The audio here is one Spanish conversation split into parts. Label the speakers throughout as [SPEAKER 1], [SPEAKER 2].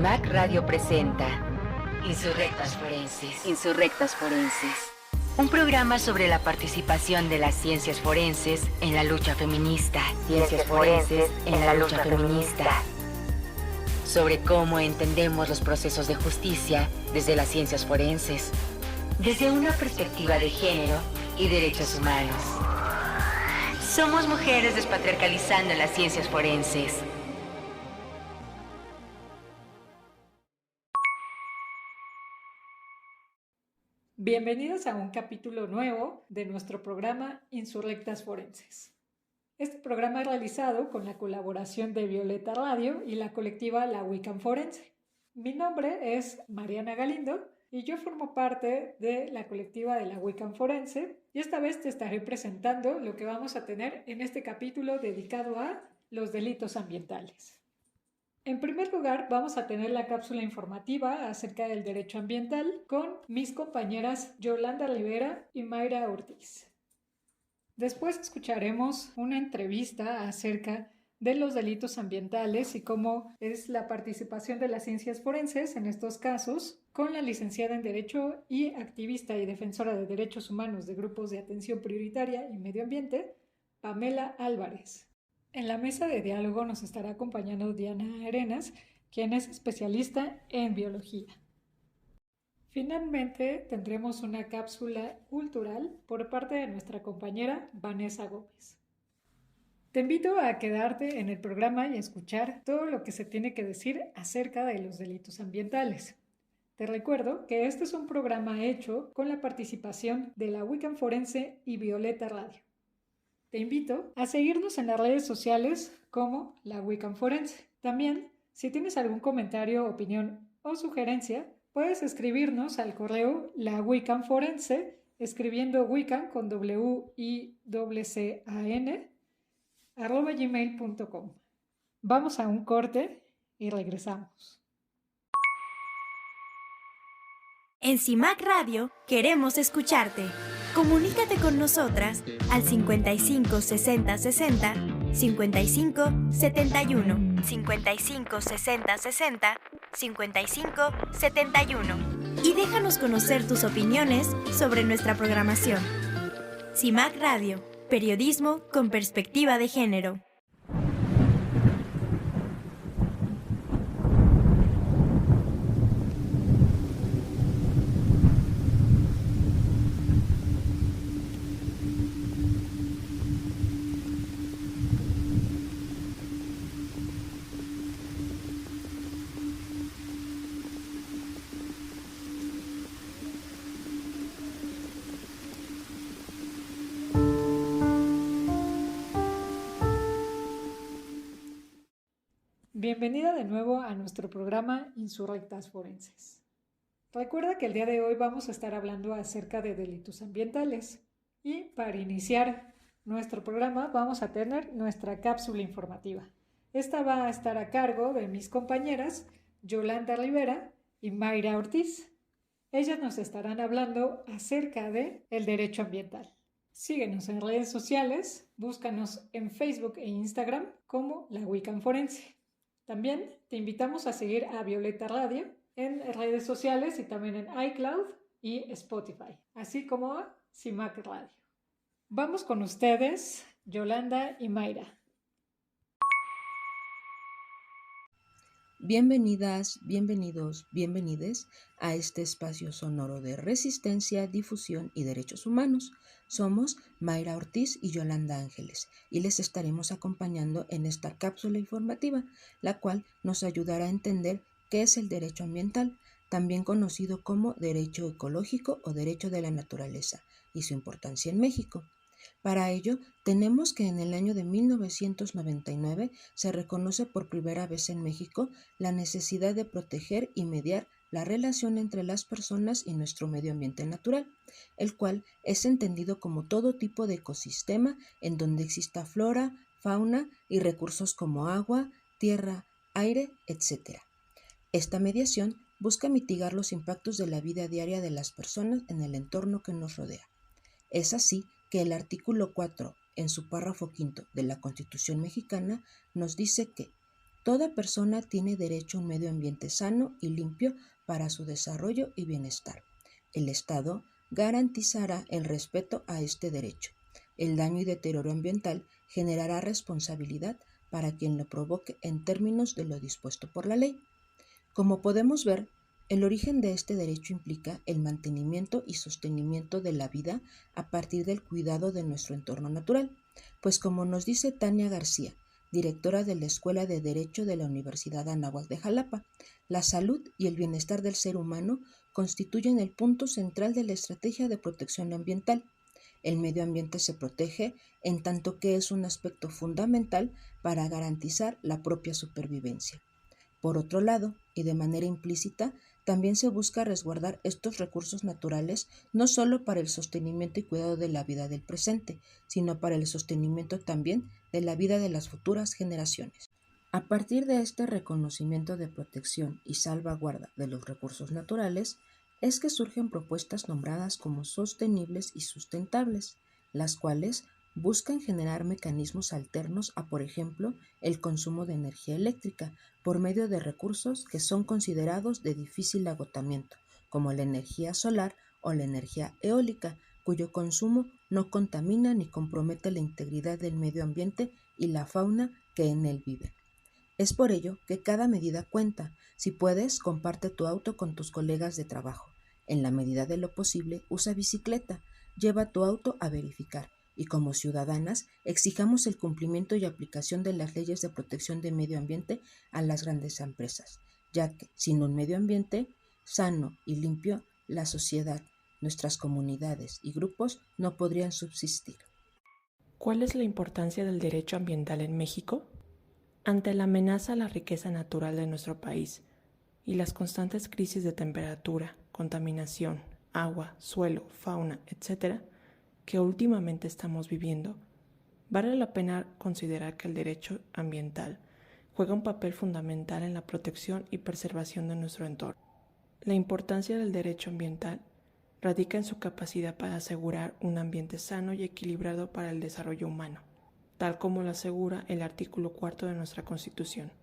[SPEAKER 1] CIMAC Radio presenta Insurrectas Forenses. Insurrectas Forenses. Un programa sobre la participación de las ciencias forenses en la lucha feminista. Ciencias forenses en la lucha feminista. Sobre cómo entendemos los procesos de justicia desde las ciencias forenses, desde una perspectiva de género y derechos humanos. Somos mujeres despatriarcalizando las ciencias forenses.
[SPEAKER 2] Bienvenidos a un capítulo nuevo de nuestro programa Insurrectas Forenses. Este programa es realizado con la colaboración de Violeta Radio y la colectiva La Wiccan Forense. Mi nombre es Mariana Galindo y yo formo parte de la colectiva de La Wiccan Forense, y esta vez te estaré presentando lo que vamos a tener en este capítulo dedicado a los delitos ambientales. En primer lugar, vamos a tener la cápsula informativa acerca del derecho ambiental con mis compañeras Yolanda Rivera y Mayra Ortiz. Después escucharemos una entrevista acerca de los delitos ambientales y cómo es la participación de las ciencias forenses en estos casos con la licenciada en Derecho y activista y defensora de derechos humanos de grupos de atención prioritaria y medio ambiente, Pamela Álvarez. En la mesa de diálogo nos estará acompañando Diana Arenas, quien es especialista en biología. Finalmente, tendremos una cápsula cultural por parte de nuestra compañera Vanessa Gómez. Te invito a quedarte en el programa y a escuchar todo lo que se tiene que decir acerca de los delitos ambientales. Te recuerdo que este es un programa hecho con la participación de la Wiccan Forense y Violeta Radio. Te invito a seguirnos en las redes sociales como la Wiccan Forense. También, si tienes algún comentario, opinión o sugerencia, puedes escribirnos al correo lawiccanforense, escribiendo Wiccan con WICCAN, @gmail.com. Vamos a un corte y regresamos.
[SPEAKER 3] En CIMAC Radio queremos escucharte. Comunícate con nosotras al 55 60 60 55 71, 55 60 60 55 71 y déjanos conocer tus opiniones sobre nuestra programación. CIMAC Radio, periodismo con perspectiva de género.
[SPEAKER 2] Bienvenida de nuevo a nuestro programa Insurrectas Forenses. Recuerda que el día de hoy vamos a estar hablando acerca de delitos ambientales y para iniciar nuestro programa vamos a tener nuestra cápsula informativa. Esta va a estar a cargo de mis compañeras Yolanda Rivera y Mayra Ortiz. Ellas nos estarán hablando acerca de el derecho ambiental. Síguenos en redes sociales, búscanos en Facebook e Instagram como La Wiccan Forense. También te invitamos a seguir a Violeta Radio en redes sociales y también en iCloud y Spotify, así como a CIMAC Radio. Vamos con ustedes, Yolanda y Mayra.
[SPEAKER 4] Bienvenidas, bienvenidos, bienvenides a este espacio sonoro de resistencia, difusión y derechos humanos. Somos Mayra Ortiz y Yolanda Ángeles y les estaremos acompañando en esta cápsula informativa, la cual nos ayudará a entender qué es el derecho ambiental, también conocido como derecho ecológico o derecho de la naturaleza, y su importancia en México. Para ello, tenemos que en el año de 1999 se reconoce por primera vez en México la necesidad de proteger y mediar la relación entre las personas y nuestro medio ambiente natural, el cual es entendido como todo tipo de ecosistema en donde exista flora, fauna y recursos como agua, tierra, aire, etc. Esta mediación busca mitigar los impactos de la vida diaria de las personas en el entorno que nos rodea. Es así que el artículo 4, en su párrafo 5 de la Constitución mexicana, nos dice que Toda persona tiene derecho a un medio ambiente sano y limpio para su desarrollo y bienestar. El Estado garantizará el respeto a este derecho. El daño y deterioro ambiental generará responsabilidad para quien lo provoque en términos de lo dispuesto por la ley. Como podemos ver, el origen de este derecho implica el mantenimiento y sostenimiento de la vida a partir del cuidado de nuestro entorno natural, pues como nos dice Tania García, directora de la Escuela de Derecho de la Universidad Anáhuac de Jalapa, la salud y el bienestar del ser humano constituyen el punto central de la estrategia de protección ambiental. El medio ambiente se protege en tanto que es un aspecto fundamental para garantizar la propia supervivencia. Por otro lado, y de manera implícita, también se busca resguardar estos recursos naturales no solo para el sostenimiento y cuidado de la vida del presente, sino para el sostenimiento también de la vida de las futuras generaciones. A partir de este reconocimiento de protección y salvaguarda de los recursos naturales, es que surgen propuestas nombradas como sostenibles y sustentables, las cuales buscan generar mecanismos alternos a, por ejemplo, el consumo de energía eléctrica por medio de recursos que son considerados de difícil agotamiento, como la energía solar o la energía eólica, cuyo consumo no contamina ni compromete la integridad del medio ambiente y la fauna que en él vive. Es por ello que cada medida cuenta. Si puedes, comparte tu auto con tus colegas de trabajo. En la medida de lo posible, usa bicicleta. Lleva tu auto a verificar. Y como ciudadanas, exijamos el cumplimiento y aplicación de las leyes de protección del medio ambiente a las grandes empresas, ya que sin un medio ambiente sano y limpio, la sociedad, nuestras comunidades y grupos no podrían subsistir.
[SPEAKER 5] ¿Cuál es la importancia del derecho ambiental en México? Ante la amenaza a la riqueza natural de nuestro país y las constantes crisis de temperatura, contaminación, agua, suelo, fauna, etc., que últimamente estamos viviendo, vale la pena considerar que el derecho ambiental juega un papel fundamental en la protección y preservación de nuestro entorno. La importancia del derecho ambiental radica en su capacidad para asegurar un ambiente sano y equilibrado para el desarrollo humano, tal como lo asegura el artículo 4 de nuestra Constitución.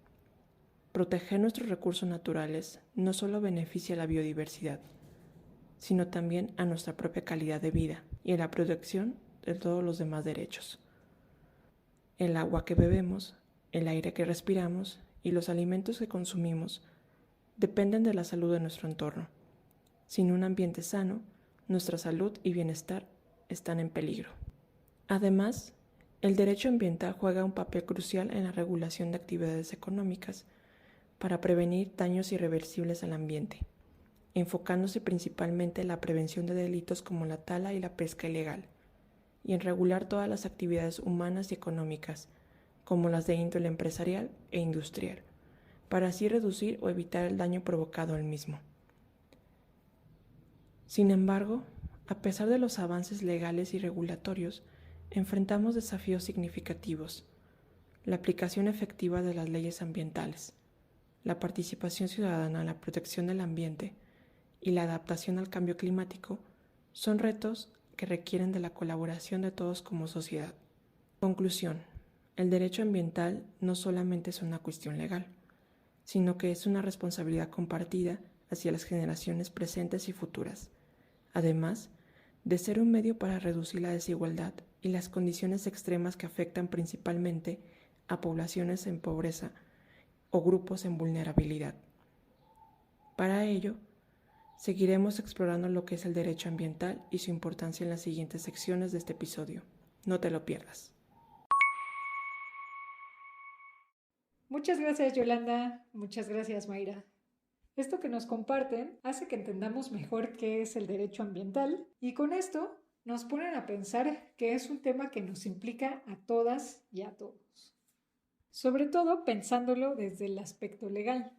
[SPEAKER 5] Proteger nuestros recursos naturales no solo beneficia a la biodiversidad, sino también a nuestra propia calidad de vida y a la protección de todos los demás derechos. El agua que bebemos, el aire que respiramos y los alimentos que consumimos dependen de la salud de nuestro entorno. Sin un ambiente sano, nuestra salud y bienestar están en peligro. Además, el derecho ambiental juega un papel crucial en la regulación de actividades económicas para prevenir daños irreversibles al ambiente, enfocándose principalmente en la prevención de delitos como la tala y la pesca ilegal, y en regular todas las actividades humanas y económicas, como las de índole empresarial e industrial, para así reducir o evitar el daño provocado al mismo. Sin embargo, a pesar de los avances legales y regulatorios, enfrentamos desafíos significativos: la aplicación efectiva de las leyes ambientales, la participación ciudadana en la protección del ambiente y la adaptación al cambio climático son retos que requieren de la colaboración de todos como sociedad. Conclusión: el derecho ambiental no solamente es una cuestión legal, sino que es una responsabilidad compartida hacia las generaciones presentes y futuras, además de ser un medio para reducir la desigualdad y las condiciones extremas que afectan principalmente a poblaciones en pobreza o grupos en vulnerabilidad. Para ello, seguiremos explorando lo que es el derecho ambiental y su importancia en las siguientes secciones de este episodio. No te lo pierdas.
[SPEAKER 2] Muchas gracias, Yolanda. Muchas gracias, Mayra. Esto que nos comparten hace que entendamos mejor qué es el derecho ambiental y con esto nos ponen a pensar que es un tema que nos implica a todas y a todos. Sobre todo pensándolo desde el aspecto legal.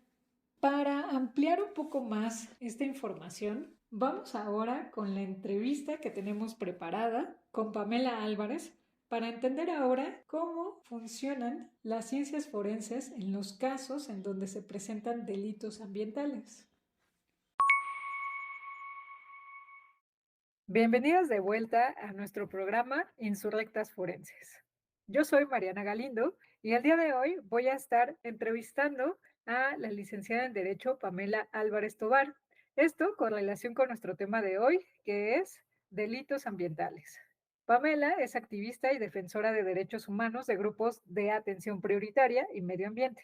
[SPEAKER 2] Para ampliar un poco más esta información, vamos ahora con la entrevista que tenemos preparada con Pamela Álvarez para entender ahora cómo funcionan las ciencias forenses en los casos en donde se presentan delitos ambientales. Bienvenidos de vuelta a nuestro programa Insurrectas Forenses. Yo soy Mariana Galindo Y el día de hoy voy a estar entrevistando a la licenciada en Derecho Pamela Álvarez Tovar. Esto con relación con nuestro tema de hoy, que es delitos ambientales. Pamela es activista y defensora de derechos humanos de grupos de atención prioritaria y medio ambiente.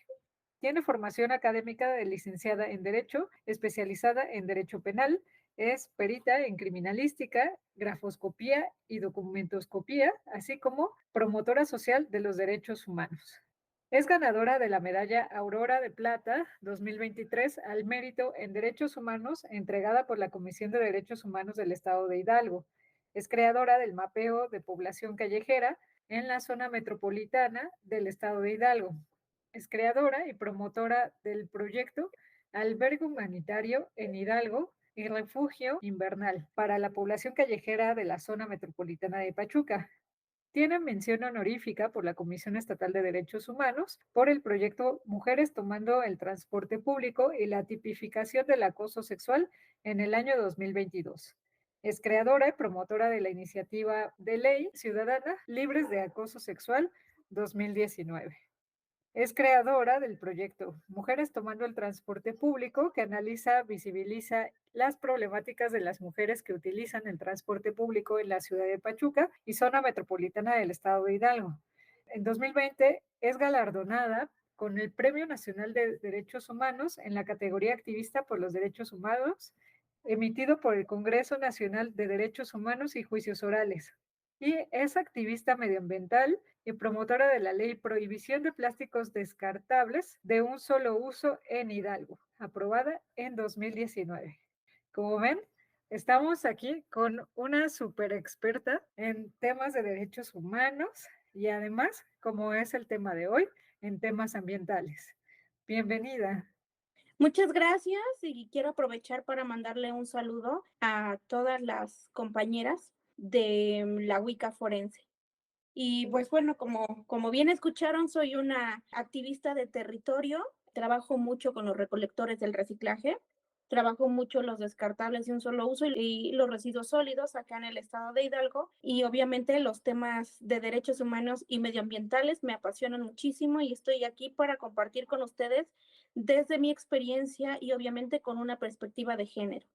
[SPEAKER 2] Tiene formación académica de licenciada en Derecho, especializada en Derecho Penal, es perita en criminalística, grafoscopía y documentoscopía, así como promotora social de los derechos humanos. Es ganadora de la medalla Aurora de Plata 2023 al mérito en derechos humanos entregada por la Comisión de Derechos Humanos del Estado de Hidalgo. Es creadora del mapeo de población callejera en la zona metropolitana del Estado de Hidalgo. Es creadora y promotora del proyecto Albergue Humanitario en Hidalgo y Refugio Invernal para la población callejera de la zona metropolitana de Pachuca. Tiene mención honorífica por la Comisión Estatal de Derechos Humanos por el proyecto Mujeres tomando el transporte público y la tipificación del acoso sexual en el año 2022. Es creadora y promotora de la iniciativa de ley ciudadana Libres de Acoso Sexual 2019. Es creadora del proyecto Mujeres tomando el transporte público, que analiza, visibiliza las problemáticas de las mujeres que utilizan el transporte público en la ciudad de Pachuca y zona metropolitana del estado de Hidalgo. En 2020 es galardonada con el Premio Nacional de Derechos Humanos en la categoría Activista por los Derechos Humanos, emitido por el Congreso Nacional de Derechos Humanos y Juicios Orales. Y es activista medioambiental y promotora de la ley Prohibición de Plásticos Descartables de un solo uso en Hidalgo, aprobada en 2019. Como ven, estamos aquí con una súper experta en temas de derechos humanos y además, como es el tema de hoy, en temas ambientales. Bienvenida.
[SPEAKER 6] Muchas gracias y quiero aprovechar para mandarle un saludo a todas las compañeras de la Wicca Forense. Y pues bueno, como bien escucharon, soy una activista de territorio, trabajo mucho con los recolectores del reciclaje, trabajo mucho los descartables de un solo uso y los residuos sólidos acá en el estado de Hidalgo, y obviamente los temas de derechos humanos y medioambientales me apasionan muchísimo y estoy aquí para compartir con ustedes desde mi experiencia y obviamente con una perspectiva de género.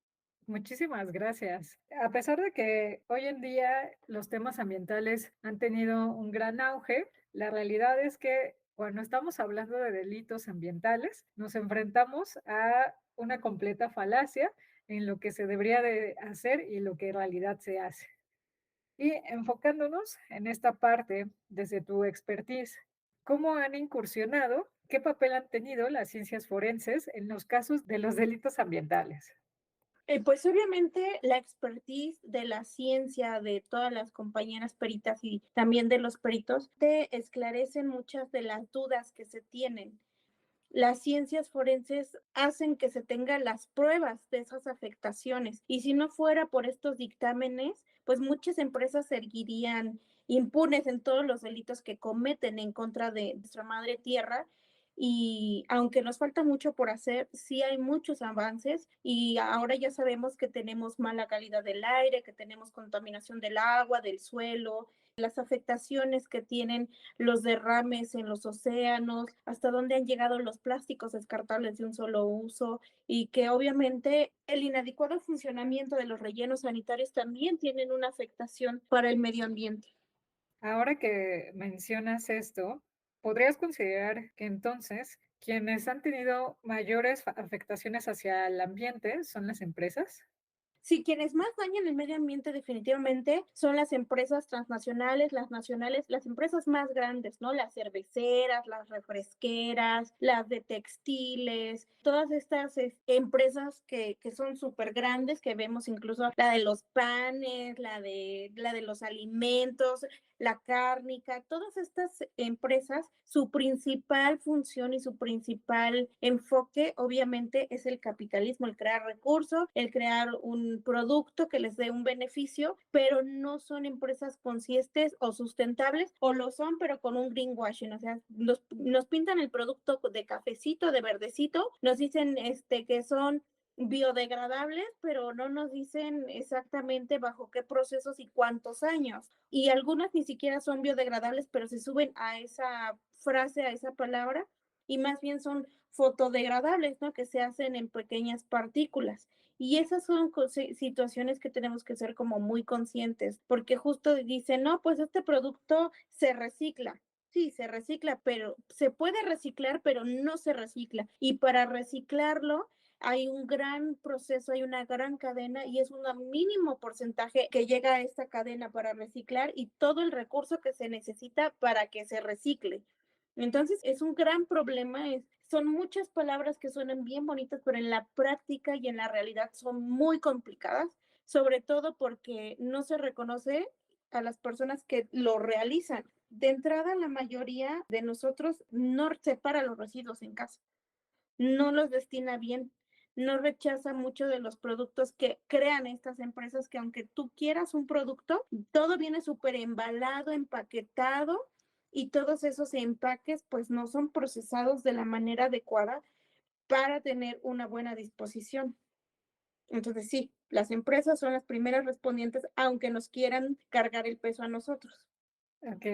[SPEAKER 2] Muchísimas gracias. A pesar de que hoy en día los temas ambientales han tenido un gran auge, la realidad es que cuando estamos hablando de delitos ambientales, nos enfrentamos a una completa falacia en lo que se debería de hacer y lo que en realidad se hace. Y enfocándonos en esta parte desde tu expertise, ¿cómo han incursionado? ¿Qué papel han tenido las ciencias forenses en los casos de los delitos ambientales?
[SPEAKER 6] Pues obviamente la expertise de la ciencia de todas las compañeras peritas y también de los peritos te esclarecen muchas de las dudas que se tienen. Las ciencias forenses hacen que se tengan las pruebas de esas afectaciones, y si no fuera por estos dictámenes, pues muchas empresas seguirían impunes en todos los delitos que cometen en contra de nuestra madre tierra. Y aunque nos falta mucho por hacer, sí hay muchos avances y ahora ya sabemos que tenemos mala calidad del aire, que tenemos contaminación del agua, del suelo, las afectaciones que tienen los derrames en los océanos, hasta dónde han llegado los plásticos descartables de un solo uso, y que obviamente el inadecuado funcionamiento de los rellenos sanitarios también tienen una afectación para el medio ambiente.
[SPEAKER 2] Ahora que mencionas esto, ¿podrías considerar que entonces quienes han tenido mayores afectaciones hacia el ambiente son las empresas?
[SPEAKER 6] Sí, quienes más dañan el medio ambiente definitivamente son las empresas transnacionales, las nacionales, las empresas más grandes, ¿no? Las cerveceras, las refresqueras, las de textiles, todas estas empresas que son súper grandes, que vemos incluso la de los panes, la de los alimentos, la cárnica, todas estas empresas, su principal función y su principal enfoque obviamente es el capitalismo, el crear recursos, el crear un producto que les dé un beneficio, pero no son empresas conscientes o sustentables, o lo son, pero con un greenwashing, o sea, nos pintan el producto de cafecito, de verdecito, nos dicen que son biodegradables, pero no nos dicen exactamente bajo qué procesos y cuántos años. Y algunas ni siquiera son biodegradables, pero se suben a esa frase a esa palabra y más bien son fotodegradables, ¿no? Que se hacen en pequeñas partículas. Y esas son situaciones que tenemos que ser como muy conscientes, porque justo dicen, no, pues este producto se recicla. Sí, se recicla, pero se puede reciclar, pero no se recicla. Y para reciclarlo hay un gran proceso, hay una gran cadena y es un mínimo porcentaje que llega a esta cadena para reciclar y todo el recurso que se necesita para que se recicle. Entonces, es un gran problema, son muchas palabras que suenan bien bonitas, pero en la práctica y en la realidad son muy complicadas, sobre todo porque no se reconoce a las personas que lo realizan. De entrada, la mayoría de nosotros no separa los residuos en casa, no los destina bien, no rechaza mucho de los productos que crean estas empresas que aunque tú quieras un producto, todo viene súper embalado, empaquetado y todos esos empaques pues no son procesados de la manera adecuada para tener una buena disposición. Entonces sí, las empresas son las primeras respondientes aunque nos quieran cargar el peso a nosotros.
[SPEAKER 2] Ok.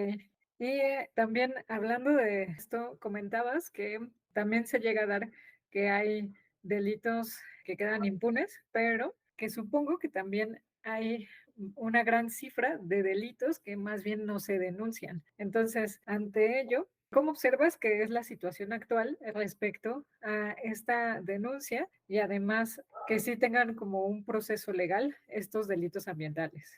[SPEAKER 2] Y también hablando de esto, comentabas que también se llega a dar que hay delitos que quedan impunes, pero que supongo que también hay una gran cifra de delitos que más bien no se denuncian. Entonces, ante ello, ¿cómo observas que es la situación actual respecto a esta denuncia y además que sí tengan como un proceso legal estos delitos ambientales?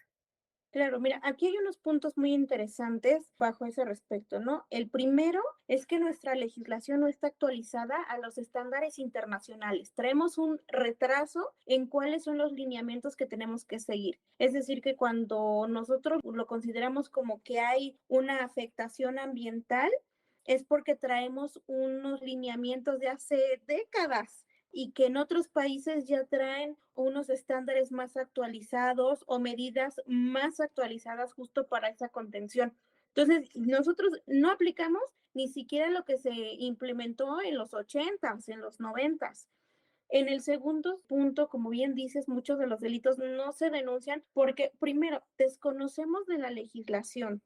[SPEAKER 6] Claro, mira, aquí hay unos puntos muy interesantes bajo ese respecto, ¿no? El primero es que nuestra legislación no está actualizada a los estándares internacionales. Traemos un retraso en cuáles son los lineamientos que tenemos que seguir. Es decir, que cuando nosotros lo consideramos como que hay una afectación ambiental, es porque traemos unos lineamientos de hace décadas y que en otros países ya traen unos estándares más actualizados o medidas más actualizadas justo para esa contención. Entonces, nosotros no aplicamos ni siquiera lo que se implementó en los 80s, en los 90s. En el segundo punto, como bien dices, muchos de los delitos no se denuncian porque, primero, desconocemos de la legislación.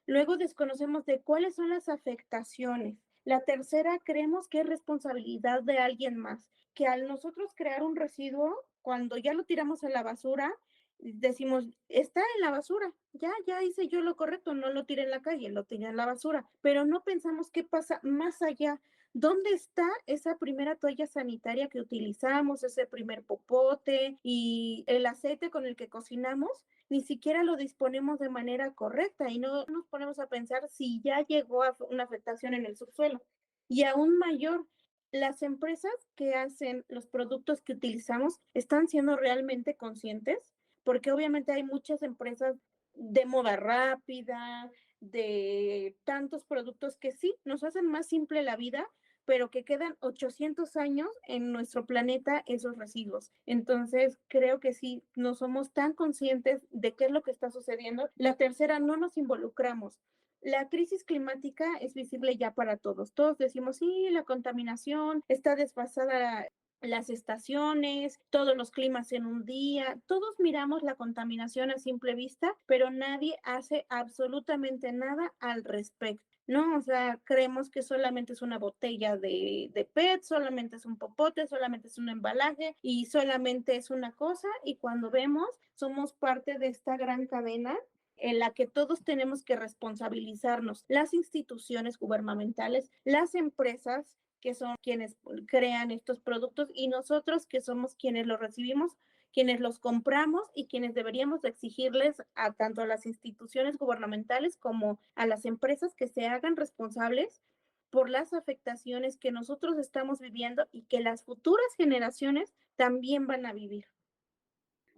[SPEAKER 6] Luego desconocemos de cuáles son las afectaciones. La tercera, creemos que es responsabilidad de alguien más, que al nosotros crear un residuo, cuando ya lo tiramos a la basura, decimos, está en la basura, ya hice yo lo correcto, no lo tiré en la calle, lo tiré en la basura, pero no pensamos qué pasa más allá. ¿Dónde está esa primera toalla sanitaria que utilizamos, ese primer popote y el aceite con el que cocinamos? Ni siquiera lo disponemos de manera correcta y no nos ponemos a pensar si ya llegó a una afectación en el subsuelo. Y aún mayor, las empresas que hacen los productos que utilizamos están siendo realmente conscientes, porque obviamente hay muchas empresas de moda rápida, de tantos productos que sí nos hacen más simple la vida, pero que quedan 800 años en nuestro planeta esos residuos. Entonces, creo que sí, no somos tan conscientes de qué es lo que está sucediendo. La tercera, no nos involucramos. La crisis climática es visible ya para todos. Todos decimos, sí, la contaminación está desfasada las estaciones, todos los climas en un día, todos miramos la contaminación a simple vista, pero nadie hace absolutamente nada al respecto. ¿No? O sea, creemos que solamente es una botella de PET, solamente es un popote, solamente es un embalaje y solamente es una cosa y cuando vemos somos parte de esta gran cadena en la que todos tenemos que responsabilizarnos, las instituciones gubernamentales, las empresas que son quienes crean estos productos y nosotros que somos quienes los recibimos, quienes los compramos y quienes deberíamos exigirles a tanto a las instituciones gubernamentales como a las empresas que se hagan responsables por las afectaciones que nosotros estamos viviendo y que las futuras generaciones también van a vivir.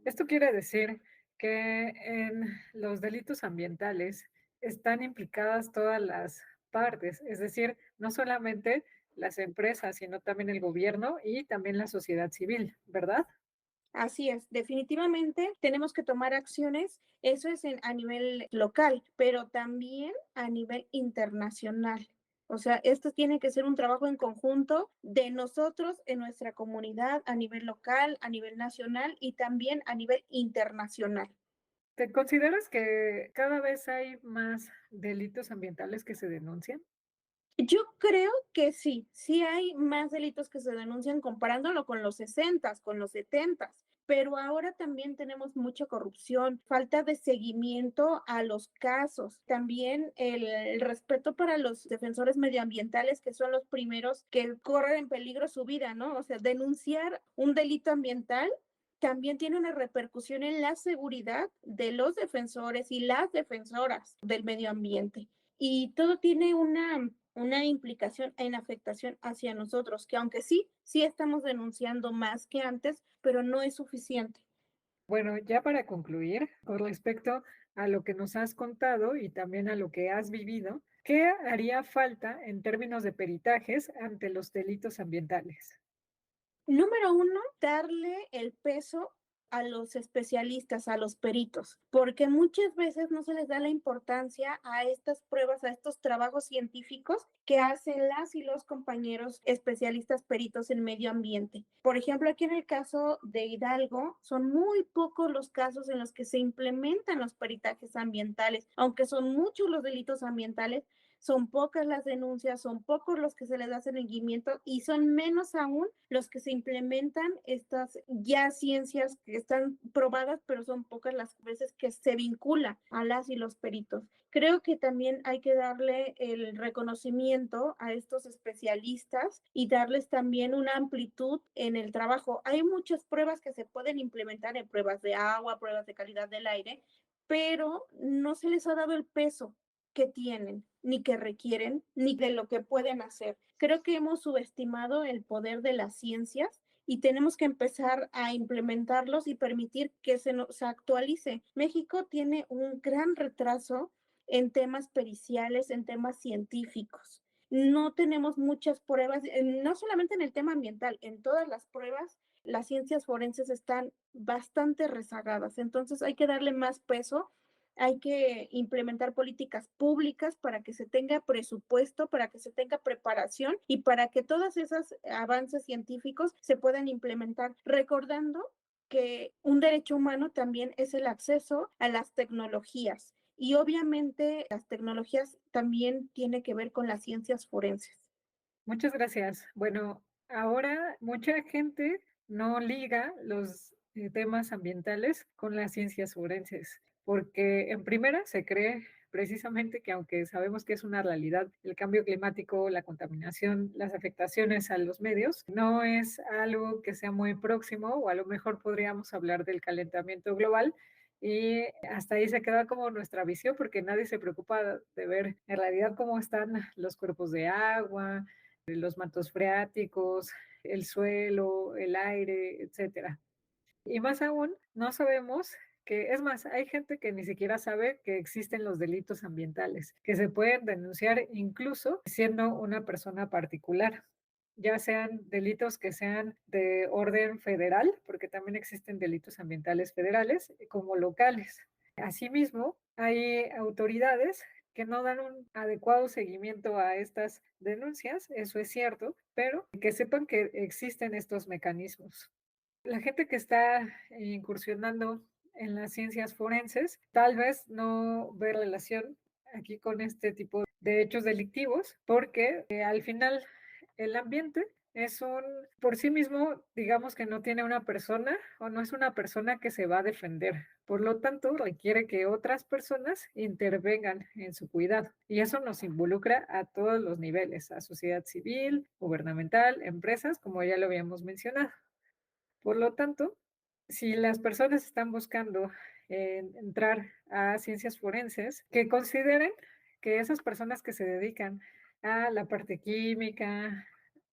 [SPEAKER 2] Esto quiere decir que en los delitos ambientales están implicadas todas las partes, es decir, no solamente las empresas, sino también el gobierno y también la sociedad civil, ¿verdad?
[SPEAKER 6] Así es, definitivamente tenemos que tomar acciones, eso es a nivel local, pero también a nivel internacional. O sea, esto tiene que ser un trabajo en conjunto de nosotros en nuestra comunidad, a nivel local, a nivel nacional y también a nivel internacional.
[SPEAKER 2] ¿Te consideras que cada vez hay más delitos ambientales que se denuncian?
[SPEAKER 6] Yo creo que sí hay más delitos que se denuncian comparándolo con los 60s, con los 70s, pero ahora también tenemos mucha corrupción, falta de seguimiento a los casos, también el respeto para los defensores medioambientales, que son los primeros que corren en peligro su vida, ¿no? O sea, denunciar un delito ambiental también tiene una repercusión en la seguridad de los defensores y las defensoras del medio ambiente. Y todo tiene una implicación en afectación hacia nosotros, que aunque sí estamos denunciando más que antes, pero no es suficiente.
[SPEAKER 2] Bueno, ya para concluir, con respecto a lo que nos has contado y también a lo que has vivido, ¿qué haría falta en términos de peritajes ante los delitos ambientales?
[SPEAKER 6] Número uno, darle el peso a los especialistas, a los peritos, porque muchas veces no se les da la importancia a estas pruebas, a estos trabajos científicos que hacen las y los compañeros especialistas peritos en medio ambiente. Por ejemplo, aquí en el caso de Hidalgo, son muy pocos los casos en los que se implementan los peritajes ambientales, aunque son muchos los delitos ambientales, son pocas las denuncias, son pocos los que se les da seguimiento y son menos aún los que se implementan estas ya ciencias que están probadas, pero son pocas las veces que se vincula a las y los peritos. Creo que también hay que darle el reconocimiento a estos especialistas y darles también una amplitud en el trabajo. Hay muchas pruebas que se pueden implementar en pruebas de agua, pruebas de calidad del aire, pero no se les ha dado el peso que tienen, ni que requieren, ni de lo que pueden hacer. Creo que hemos subestimado el poder de las ciencias y tenemos que empezar a implementarlos y permitir que se nos actualice. México tiene un gran retraso en temas periciales, en temas científicos. No tenemos muchas pruebas, no solamente en el tema ambiental, en todas las pruebas las ciencias forenses están bastante rezagadas. Entonces hay que darle más peso, hay que implementar políticas públicas para que se tenga presupuesto, para que se tenga preparación y para que todos esos avances científicos se puedan implementar, recordando que un derecho humano también es el acceso a las tecnologías. Y obviamente las tecnologías también tienen que ver con las ciencias forenses.
[SPEAKER 2] Muchas gracias. Bueno, ahora mucha gente no liga los temas ambientales con las ciencias forenses, porque en primera se cree precisamente que aunque sabemos que es una realidad, el cambio climático, la contaminación, las afectaciones a los medios, no es algo que sea muy próximo o a lo mejor podríamos hablar del calentamiento global. Y hasta ahí se queda como nuestra visión, porque nadie se preocupa de ver en realidad cómo están los cuerpos de agua, los mantos freáticos, el suelo, el aire, etcétera. Y más aún, no sabemos que, es más, hay gente que ni siquiera sabe que existen los delitos ambientales, que se pueden denunciar incluso siendo una persona particular, ya sean delitos que sean de orden federal, porque también existen delitos ambientales federales, como locales. Asimismo, hay autoridades que no dan un adecuado seguimiento a estas denuncias, eso es cierto, pero que sepan que existen estos mecanismos. La gente que está incursionando en las ciencias forenses tal vez no ve relación aquí con este tipo de hechos delictivos, porque al final el ambiente es un, por sí mismo, digamos que no tiene una persona o no es una persona que se va a defender. Por lo tanto, requiere que otras personas intervengan en su cuidado. Y eso nos involucra a todos los niveles, a sociedad civil, gubernamental, empresas, como ya lo habíamos mencionado. Por lo tanto, si las personas están buscando entrar a ciencias forenses, que consideren que esas personas que se dedican a la parte química,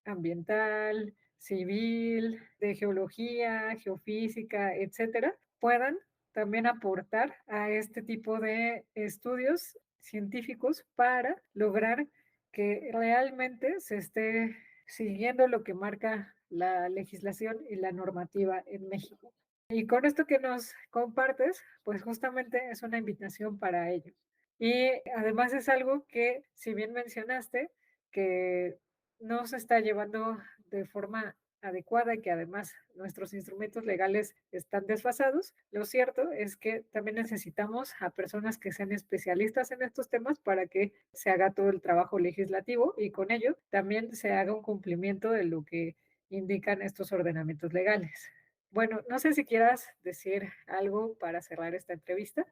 [SPEAKER 2] ambiental, civil, de geología, geofísica, etcétera, puedan también aportar a este tipo de estudios científicos para lograr que realmente se esté siguiendo lo que marca la legislación y la normativa en México. Y con esto que nos compartes, pues justamente es una invitación para ello. Y además es algo que, si bien mencionaste, que no se está llevando de forma adecuada y que además nuestros instrumentos legales están desfasados, lo cierto es que también necesitamos a personas que sean especialistas en estos temas para que se haga todo el trabajo legislativo y con ello también se haga un cumplimiento de lo que indican estos ordenamientos legales. Bueno, no sé si quieras decir algo para cerrar esta entrevista.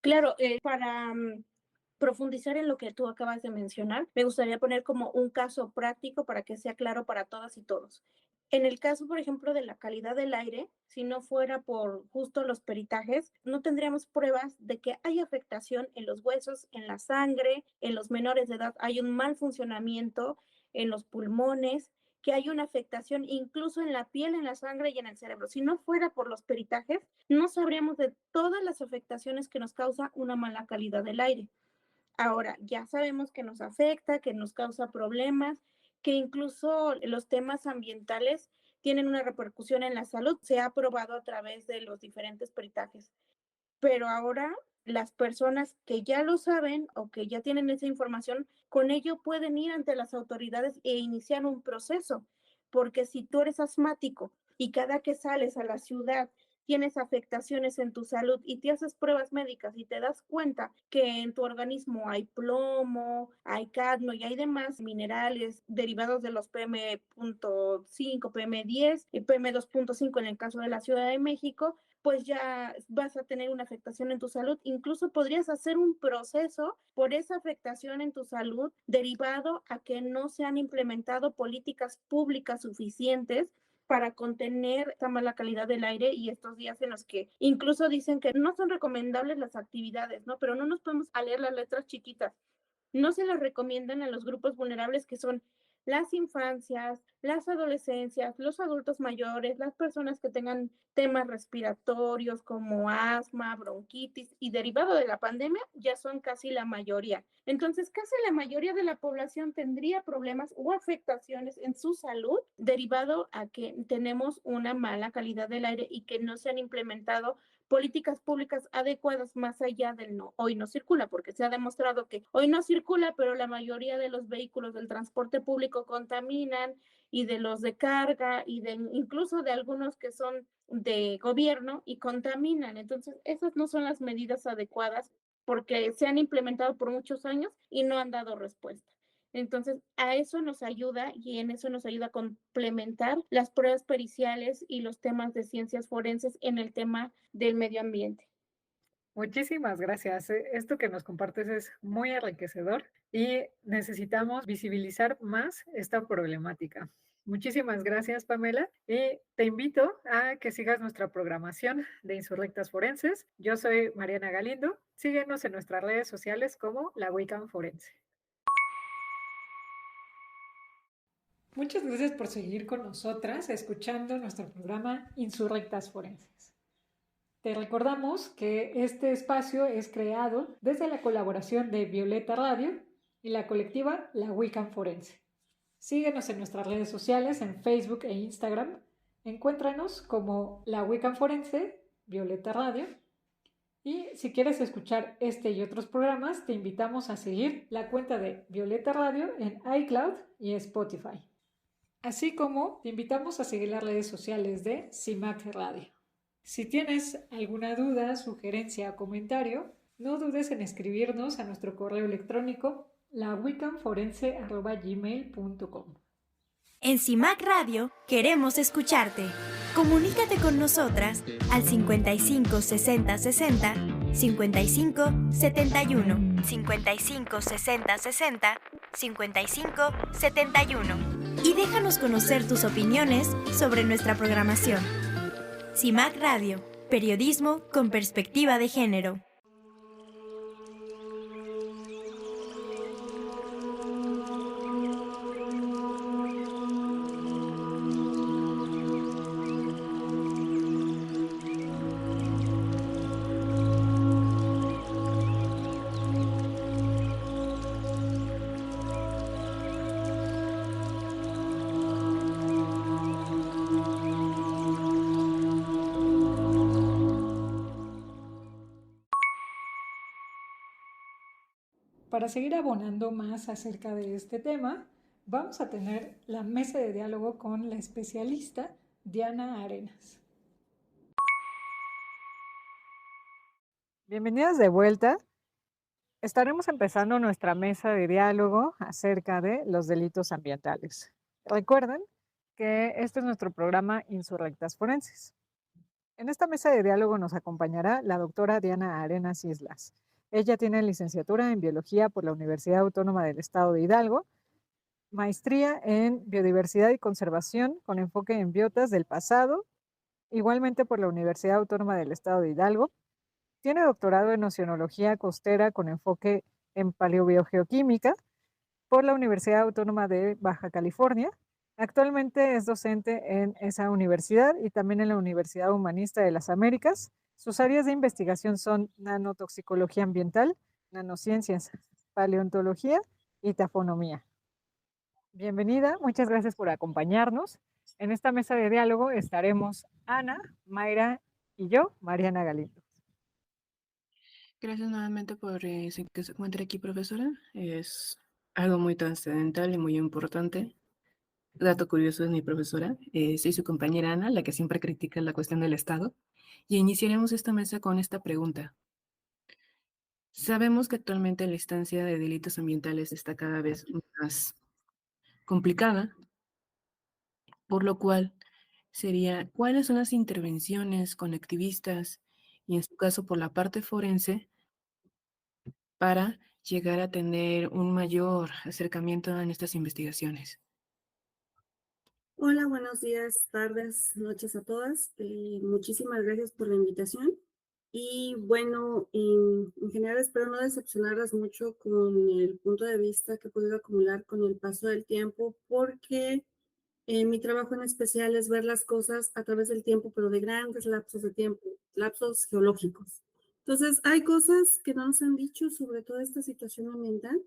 [SPEAKER 6] Claro, para profundizar en lo que tú acabas de mencionar, me gustaría poner como un caso práctico para que sea claro para todas y todos. En el caso, por ejemplo, de la calidad del aire, si no fuera por justo los peritajes, no tendríamos pruebas de que hay afectación en los huesos, en la sangre, en los menores de edad, hay un mal funcionamiento en los pulmones, que hay una afectación incluso en la piel, en la sangre y en el cerebro. Si no fuera por los peritajes, no sabríamos de todas las afectaciones que nos causa una mala calidad del aire. Ahora, ya sabemos que nos afecta, que nos causa problemas, que incluso los temas ambientales tienen una repercusión en la salud. Se ha probado a través de los diferentes peritajes. Pero ahora las personas que ya lo saben o que ya tienen esa información, con ello pueden ir ante las autoridades e iniciar un proceso. Porque si tú eres asmático y cada que sales a la ciudad tienes afectaciones en tu salud y te haces pruebas médicas y te das cuenta que en tu organismo hay plomo, hay cadmio y hay demás minerales derivados de los PM.5, PM10 y PM2.5 en el caso de la Ciudad de México, pues ya vas a tener una afectación en tu salud. Incluso podrías hacer un proceso por esa afectación en tu salud derivado a que no se han implementado políticas públicas suficientes para contener esta mala calidad del aire y estos días en los que incluso dicen que no son recomendables las actividades, ¿no? Pero no nos podemos leer las letras chiquitas. No se las recomiendan a los grupos vulnerables que son las infancias, las adolescencias, los adultos mayores, las personas que tengan temas respiratorios como asma, bronquitis y derivado de la pandemia, ya son casi la mayoría. Entonces, casi la mayoría de la población tendría problemas o afectaciones en su salud derivado a que tenemos una mala calidad del aire y que no se han implementado políticas públicas adecuadas más allá del no. Hoy no circula, porque se ha demostrado que hoy no circula, pero la mayoría de los vehículos del transporte público contaminan y de los de carga y de incluso de algunos que son de gobierno y contaminan. Entonces, esas no son las medidas adecuadas porque se han implementado por muchos años y no han dado respuesta. Entonces, a eso nos ayuda y en eso nos ayuda a complementar las pruebas periciales y los temas de ciencias forenses en el tema del medio ambiente.
[SPEAKER 2] Muchísimas gracias. Esto que nos compartes es muy enriquecedor y necesitamos visibilizar más esta problemática. Muchísimas gracias, Pamela, y te invito a que sigas nuestra programación de Insurrectas Forenses. Yo soy Mariana Galindo. Síguenos en nuestras redes sociales como la Wiccan Forense. Muchas gracias por seguir con nosotras escuchando nuestro programa Insurrectas Forenses. Te recordamos que este espacio es creado desde la colaboración de Violeta Radio y la colectiva La Wiccan Forense. Síguenos en nuestras redes sociales en Facebook e Instagram. Encuéntranos como La Wiccan Forense, Violeta Radio. Y si quieres escuchar este y otros programas, te invitamos a seguir la cuenta de Violeta Radio en iCloud y Spotify. Así como te invitamos a seguir las redes sociales de CIMAC Radio. Si tienes alguna duda, sugerencia o comentario, no dudes en escribirnos a nuestro correo electrónico lawiccanforense@gmail.com.
[SPEAKER 3] En CIMAC Radio queremos escucharte. Comunícate con nosotras al 55 60 60 55 71 55 60 60 55 71 y déjanos conocer tus opiniones sobre nuestra programación. CIMAC Radio, periodismo con perspectiva de género.
[SPEAKER 2] Para seguir abonando más acerca de este tema, vamos a tener la mesa de diálogo con la especialista Diana Arenas. Bienvenidas de vuelta. Estaremos empezando nuestra mesa de diálogo acerca de los delitos ambientales. Recuerden que este es nuestro programa Insurrectas Forenses. En esta mesa de diálogo nos acompañará la doctora Diana Arenas Islas. Ella tiene licenciatura en Biología por la Universidad Autónoma del Estado de Hidalgo, maestría en Biodiversidad y Conservación con enfoque en biotas del pasado, igualmente por la Universidad Autónoma del Estado de Hidalgo. Tiene doctorado en Oceanología Costera con enfoque en Paleobiogeoquímica por la Universidad Autónoma de Baja California. Actualmente es docente en esa universidad y también en la Universidad Humanista de las Américas. Sus áreas de investigación son nanotoxicología ambiental, nanociencias, paleontología y tafonomía. Bienvenida, muchas gracias por acompañarnos. En esta mesa de diálogo estaremos Ana, Mayra y yo, Mariana Galindo.
[SPEAKER 7] Gracias nuevamente por que se encuentre aquí, profesora. Es algo muy trascendental y muy importante. Dato curioso es mi profesora. Soy su compañera Ana, la que siempre critica la cuestión del Estado. Y iniciaremos esta mesa con esta pregunta. Sabemos que actualmente la instancia de delitos ambientales está cada vez más complicada, por lo cual sería, ¿cuáles son las intervenciones conectivistas y en su caso por la parte forense para llegar a tener un mayor acercamiento en estas investigaciones?
[SPEAKER 8] Hola, buenos días, tardes, noches a todas. Muchísimas gracias por la invitación. Y bueno, en general espero no decepcionarlas mucho con el punto de vista que he podido acumular con el paso del tiempo, porque mi trabajo en especial es ver las cosas a través del tiempo, pero de grandes lapsos de tiempo, lapsos geológicos. Entonces, hay cosas que no nos han dicho sobre toda esta situación ambiental.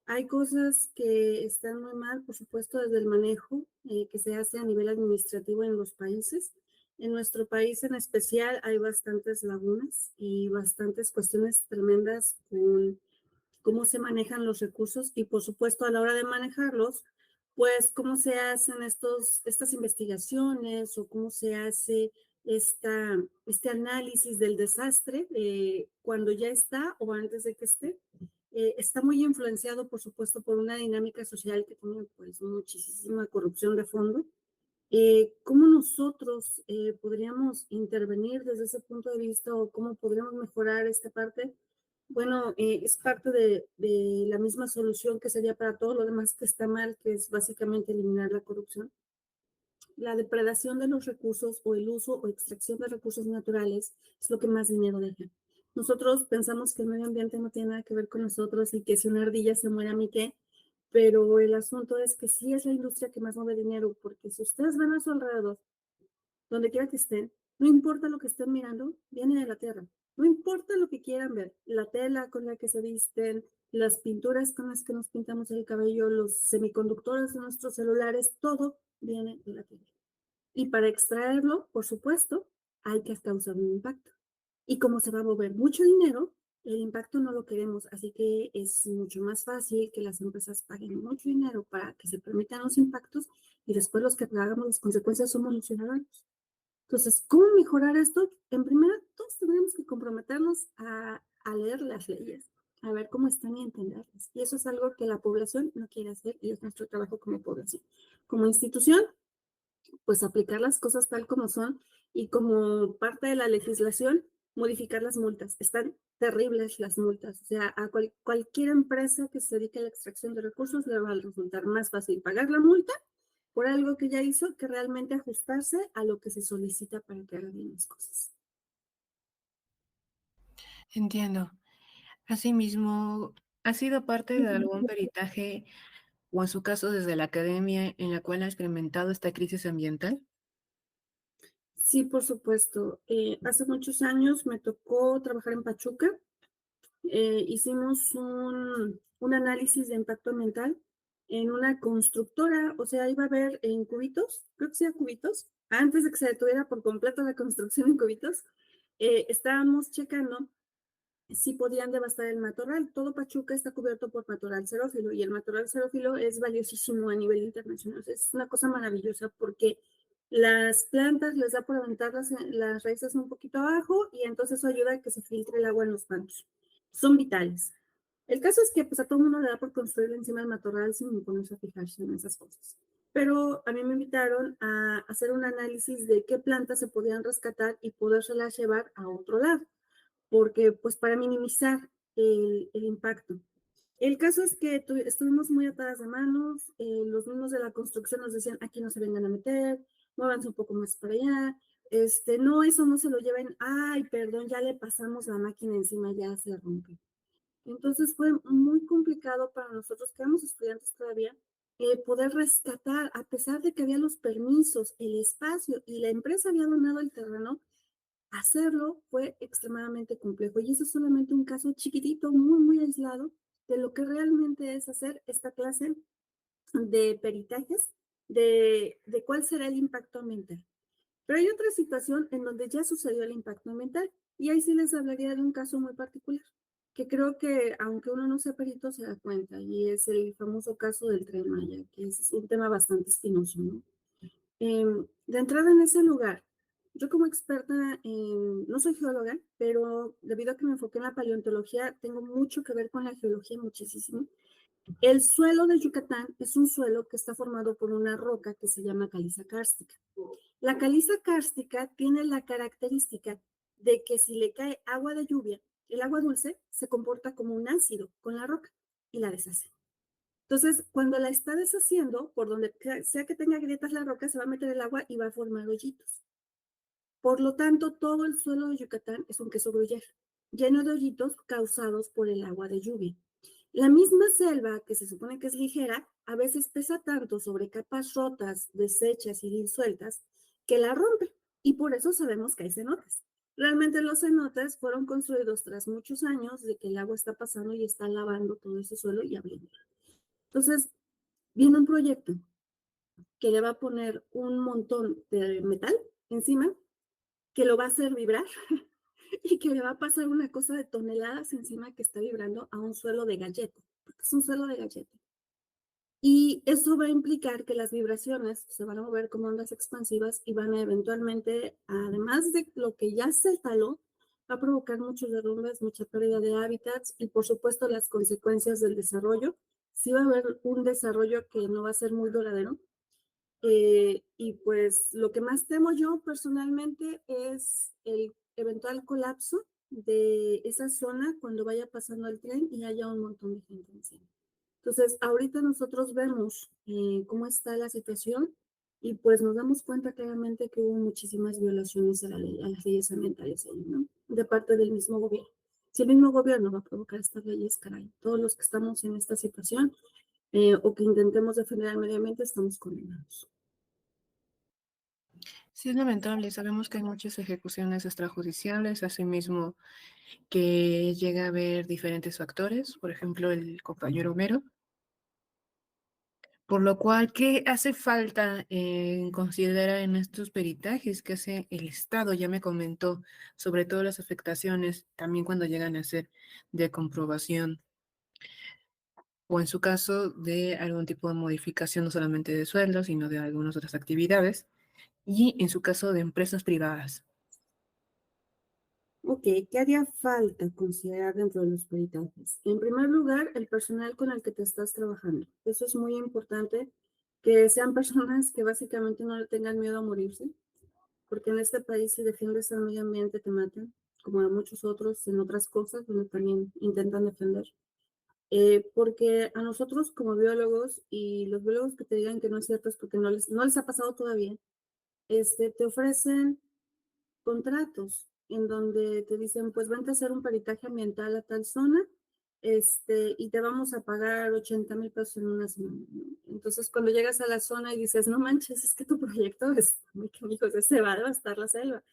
[SPEAKER 8] Hay cosas que están muy mal, por supuesto, desde el manejo que se hace a nivel administrativo en los países. En nuestro país en especial hay bastantes lagunas y bastantes cuestiones tremendas con cómo se manejan los recursos y, por supuesto, a la hora de manejarlos, pues cómo se hacen estas investigaciones o cómo se hace este análisis del desastre cuando ya está o antes de que esté. Está muy influenciado, por supuesto, por una dinámica social que tiene pues muchísima corrupción de fondo. ¿Cómo nosotros podríamos intervenir desde ese punto de vista o cómo podríamos mejorar esta parte? Bueno, es parte de la misma solución que sería para todo lo demás que está mal, que es básicamente eliminar la corrupción. La depredación de los recursos o el uso o extracción de recursos naturales es lo que más dinero deja. Nosotros pensamos que el medio ambiente no tiene nada que ver con nosotros y que si una ardilla se muere a mí qué, pero el asunto es que sí es la industria que más mueve dinero, porque si ustedes ven a su alrededor, donde quiera que estén, no importa lo que estén mirando, viene de la tierra. No importa lo que quieran ver, la tela con la que se visten, las pinturas con las que nos pintamos el cabello, los semiconductores de nuestros celulares, todo viene de la tierra. Y para extraerlo, por supuesto, hay que causar un impacto. Y como se va a mover mucho dinero, el impacto no lo queremos, así que es mucho más fácil que las empresas paguen mucho dinero para que se permitan los impactos y después los que pagamos las consecuencias somos los ciudadanos. Entonces, ¿cómo mejorar esto? En primera, todos tendríamos que comprometernos a leer las leyes, a ver cómo están y entenderlas. Y eso es algo que la población no quiere hacer y es nuestro trabajo como población. Como institución, pues aplicar las cosas tal como son y como parte de la legislación, modificar las multas. Están terribles las multas. O sea, a cualquier empresa que se dedique a la extracción de recursos le va a resultar más fácil pagar la multa por algo que ya hizo que realmente ajustarse a lo que se solicita para que hagan bien las cosas.
[SPEAKER 7] Entiendo. Asimismo, ¿ha sido parte de algún peritaje o en su caso desde la academia en la cual ha experimentado esta crisis ambiental?
[SPEAKER 8] Sí, por supuesto. Hace muchos años me tocó trabajar en Pachuca. Hicimos un análisis de impacto ambiental en una constructora, o sea, iba a haber en cubitos, creo que sea cubitos, antes de que se detuviera por completo la construcción en cubitos, estábamos checando sí podían devastar el matorral. Todo Pachuca está cubierto por matorral xerófilo y el matorral xerófilo es valiosísimo a nivel internacional. Es una cosa maravillosa porque las plantas les da por aventar las raíces un poquito abajo y entonces eso ayuda a que se filtre el agua en los pantos. Son vitales. El caso es que pues a todo el mundo le da por construir encima del matorral sin ponerse a fijarse en esas cosas. Pero a mí me invitaron a hacer un análisis de qué plantas se podían rescatar y podérselas llevar a otro lado, porque pues para minimizar el impacto. El caso es que estuvimos muy atadas de manos, los mismos de la construcción nos decían, aquí no se vengan a meter, muévanse un poco más para allá, no, eso no se lo lleven, ay, perdón, ya le pasamos la máquina encima, ya se rompe. Entonces fue muy complicado para nosotros, que éramos estudiantes todavía, poder rescatar, a pesar de que había los permisos, el espacio y la empresa había donado el terreno, hacerlo fue extremadamente complejo. Y eso es solamente un caso chiquitito, muy, muy aislado de lo que realmente es hacer esta clase de peritajes, de cuál será el impacto ambiental. Pero hay otra situación en donde ya sucedió el impacto ambiental y ahí sí les hablaría de un caso muy particular, que creo que aunque uno no sea perito se da cuenta, y es el famoso caso del Tren Maya, que es un tema bastante espinoso, ¿no? De entrada en ese lugar, yo como experta, no soy geóloga, pero debido a que me enfoqué en la paleontología, tengo mucho que ver con la geología, muchísimo. El suelo de Yucatán es un suelo que está formado por una roca que se llama caliza kárstica. La caliza kárstica tiene la característica de que si le cae agua de lluvia, el agua dulce se comporta como un ácido con la roca y la deshace. Entonces, cuando la está deshaciendo, por donde sea que tenga grietas la roca, se va a meter el agua y va a formar hoyitos. Por lo tanto, todo el suelo de Yucatán es un queso gruyere, lleno de hoyitos causados por el agua de lluvia. La misma selva, que se supone que es ligera, a veces pesa tanto sobre capas rotas, deshechas y disueltas, que la rompe. Y por eso sabemos que hay cenotes. Realmente los cenotes fueron construidos tras muchos años de que el agua está pasando y está lavando todo ese suelo y abriendo. Entonces, viene un proyecto que le va a poner un montón de metal encima, que lo va a hacer vibrar y que le va a pasar una cosa de toneladas encima que está vibrando a un suelo de galleta, porque es un suelo de galleta. Y eso va a implicar que las vibraciones se van a mover como ondas expansivas y van a eventualmente, además de lo que ya se taló, va a provocar muchos derrumbes, mucha pérdida de hábitats y por supuesto las consecuencias del desarrollo. Sí va a haber un desarrollo que no va a ser muy duradero. Y pues lo que más temo yo personalmente es el eventual colapso de esa zona cuando vaya pasando el tren y haya un montón de gente encima. Entonces, ahorita nosotros vemos cómo está la situación y pues nos damos cuenta claramente que hubo muchísimas violaciones a las leyes ambientales ahí, ¿no? De parte del mismo gobierno. Si el mismo gobierno va a provocar estas leyes, caray, todos los que estamos en esta situación o que intentemos defender al medio ambiente estamos condenados.
[SPEAKER 7] Sí, es lamentable. Sabemos que hay muchas ejecuciones extrajudiciales, asimismo que llega a haber diferentes factores, por ejemplo, el compañero Homero. Por lo cual, ¿qué hace falta considerar en estos peritajes que hace el Estado? Ya me comentó sobre todas las afectaciones, también cuando llegan a ser de comprobación o en su caso de algún tipo de modificación, no solamente de sueldo, sino de algunas otras actividades, y en su caso de empresas privadas.
[SPEAKER 8] Ok, ¿qué haría falta considerar dentro de los peritajes? En primer lugar, el personal con el que te estás trabajando. Eso es muy importante, que sean personas que básicamente no le tengan miedo a morirse, porque en este país si defiendes al medio ambiente te matan, como a muchos otros en otras cosas donde también intentan defender. Porque a nosotros como biólogos, y los biólogos que te digan que no es cierto es porque no les ha pasado todavía, te ofrecen contratos en donde te dicen, pues vente a hacer un peritaje ambiental a tal zona, y te vamos a pagar 80,000 pesos en una semana, ¿no? Entonces, cuando llegas a la zona y dices, no manches, es que tu proyecto es muy canijo, se va a devastar la selva.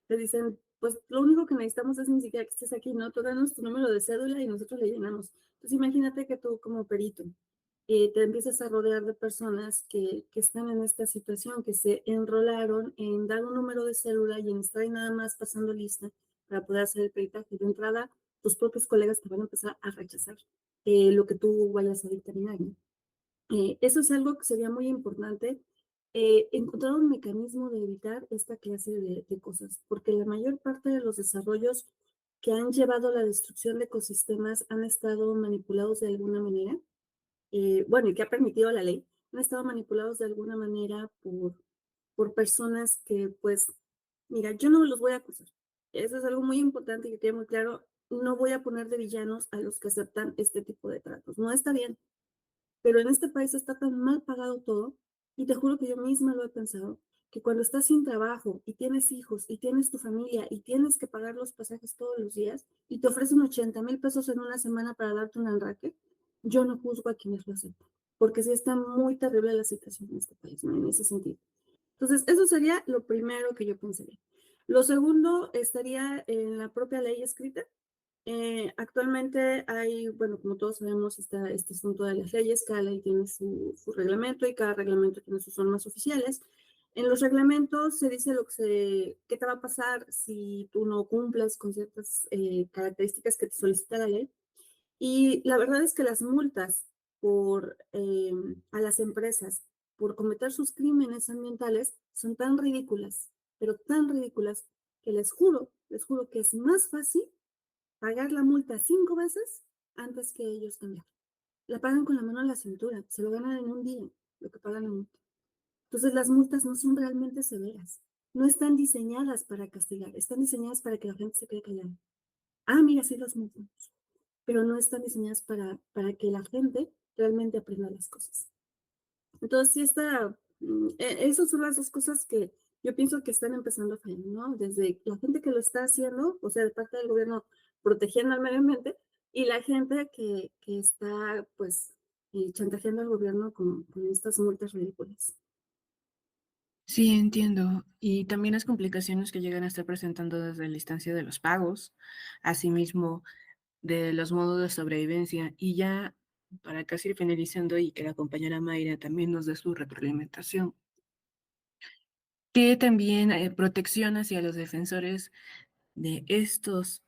[SPEAKER 8] Te dicen, pues lo único que necesitamos es ni siquiera que estés aquí, ¿no? Tú danos tu número de cédula y nosotros le llenamos. Entonces, imagínate que tú como perito te empiezas a rodear de personas que están en esta situación, que se enrolaron en dar un número de cédula y en estar ahí nada más pasando lista para poder hacer el peritaje. De entrada, tus propios colegas te van a empezar a rechazar lo que tú vayas a dictaminar, ¿no? Eso es algo que sería muy importante, encontrar un mecanismo de evitar esta clase de cosas, porque la mayor parte de los desarrollos que han llevado a la destrucción de ecosistemas han estado manipulados de alguna manera, bueno, y que ha permitido la ley, han estado manipulados de alguna manera por personas que, pues, mira, yo no los voy a acusar. Eso es algo muy importante y que quede muy claro. No voy a poner de villanos a los que aceptan este tipo de tratos. No está bien, pero en este país está tan mal pagado todo, y te juro que yo misma lo he pensado, que cuando estás sin trabajo y tienes hijos y tienes tu familia y tienes que pagar los pasajes todos los días y te ofrecen 80,000 pesos en una semana para darte un alraque, yo no juzgo a quienes lo aceptan, porque sí está muy terrible la situación en este país, ¿no? En ese sentido. Entonces, eso sería lo primero que yo pensaría. Lo segundo estaría en la propia ley escrita. Actualmente hay, bueno, como todos sabemos, está este asunto de las leyes. Cada ley tiene su reglamento y cada reglamento tiene sus normas oficiales. En los reglamentos se dice qué te va a pasar si tú no cumples con ciertas características que te solicita la ley. Y la verdad es que las multas a las empresas por cometer sus crímenes ambientales son tan ridículas, pero tan ridículas, que les juro que es más fácil pagar la multa 5 veces antes que ellos cambiar. La pagan con la mano en la cintura, se lo ganan en un día, lo que pagan la multa. Entonces las multas no son realmente severas, no están diseñadas para castigar, están diseñadas para que la gente se quede callada. Ah, mira, sí los multamos, pero no están diseñadas para que la gente realmente aprenda las cosas. Entonces, sí esas son las dos cosas que yo pienso que están empezando a fallar, ¿no? Desde la gente que lo está haciendo, o sea, de parte del gobierno protegiendo al medio ambiente, y la gente que está, pues, chantajeando al gobierno con estas multas ridículas.
[SPEAKER 7] Sí, entiendo. Y también las complicaciones que llegan a estar presentando desde la instancia de los pagos, asimismo de los modos de sobrevivencia. Y ya para casi ir finalizando y que la compañera Mayra también nos dé su retroalimentación, que también protección hacia los defensores de estos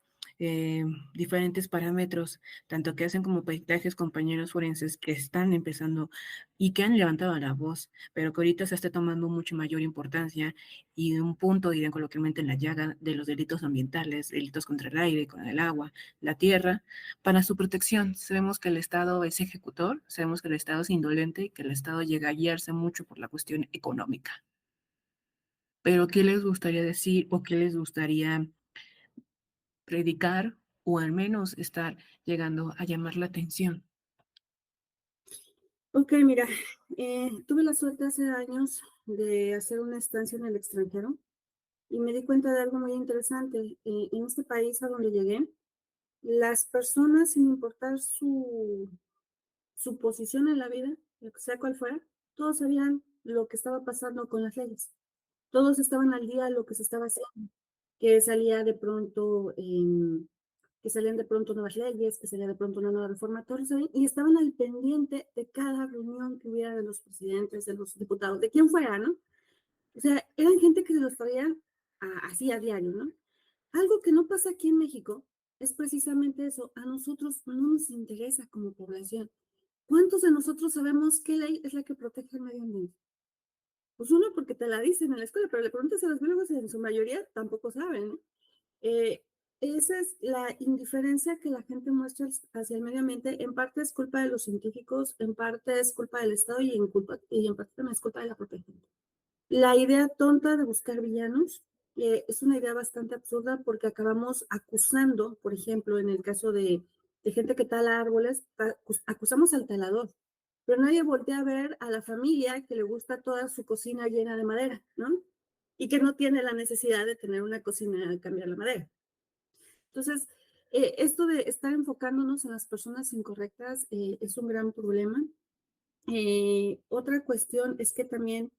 [SPEAKER 7] diferentes parámetros, tanto que hacen como peritajes compañeros forenses que están empezando y que han levantado la voz, pero que ahorita se está tomando mucho mayor importancia y un punto, dirán coloquialmente, en la llaga de los delitos ambientales, delitos contra el aire, con el agua, la tierra, para su protección. Sabemos que el Estado es ejecutor, sabemos que el Estado es indolente y que el Estado llega a guiarse mucho por la cuestión económica. Pero, ¿qué les gustaría decir o qué les gustaría predicar o al menos estar llegando a llamar la atención?
[SPEAKER 8] Ok, mira, tuve la suerte hace años de hacer una estancia en el extranjero y me di cuenta de algo muy interesante. En este país a donde llegué, las personas, sin importar su posición en la vida, lo que sea cual fuera, todos sabían lo que estaba pasando con las leyes. Todos estaban al día de lo que se estaba haciendo, que salía de pronto, que salían de pronto nuevas leyes, que salía de pronto una nueva reforma, todos lo sabían, y estaban al pendiente de cada reunión que hubiera de los presidentes, de los diputados, de quien fuera, ¿no? O sea, eran gente que se los traía así a diario, ¿no? Algo que no pasa aquí en México es precisamente eso. A nosotros no nos interesa como población. ¿Cuántos de nosotros sabemos qué ley es la que protege el medio ambiente? Pues uno, porque te la dicen en la escuela, pero le preguntas a los biólogos y en su mayoría tampoco saben, ¿no? Eh, Esa es la indiferencia que la gente muestra hacia el medio ambiente. En parte es culpa de los científicos, en parte es culpa del Estado y en parte también es culpa de la propia gente. La idea tonta de buscar villanos es una idea bastante absurda porque acabamos acusando, por ejemplo, en el caso de gente que tala árboles, acusamos al talador, pero nadie voltea a ver a la familia que le gusta toda su cocina llena de madera, ¿no? Y que no tiene la necesidad de tener una cocina a cambiar la madera. Entonces, esto de estar enfocándonos en las personas incorrectas es un gran problema. Otra cuestión es que también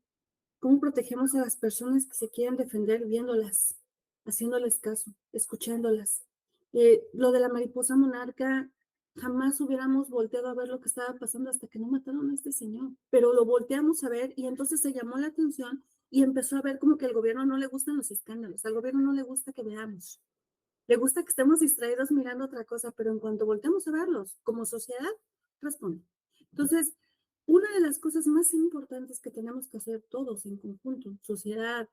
[SPEAKER 8] ¿cómo protegemos a las personas que se quieren defender viéndolas, haciéndoles caso, escuchándolas? Lo de la mariposa monarca, jamás hubiéramos volteado a ver lo que estaba pasando hasta que no mataron a este señor, pero lo volteamos a ver y entonces se llamó la atención y empezó a ver como que al gobierno no le gustan los escándalos, al gobierno no le gusta que veamos. le gusta que estemos distraídos mirando otra cosa, pero en cuanto voltemos a verlos como sociedad, responden. Entonces, una de las cosas más importantes que tenemos que hacer todos en conjunto, sociedad,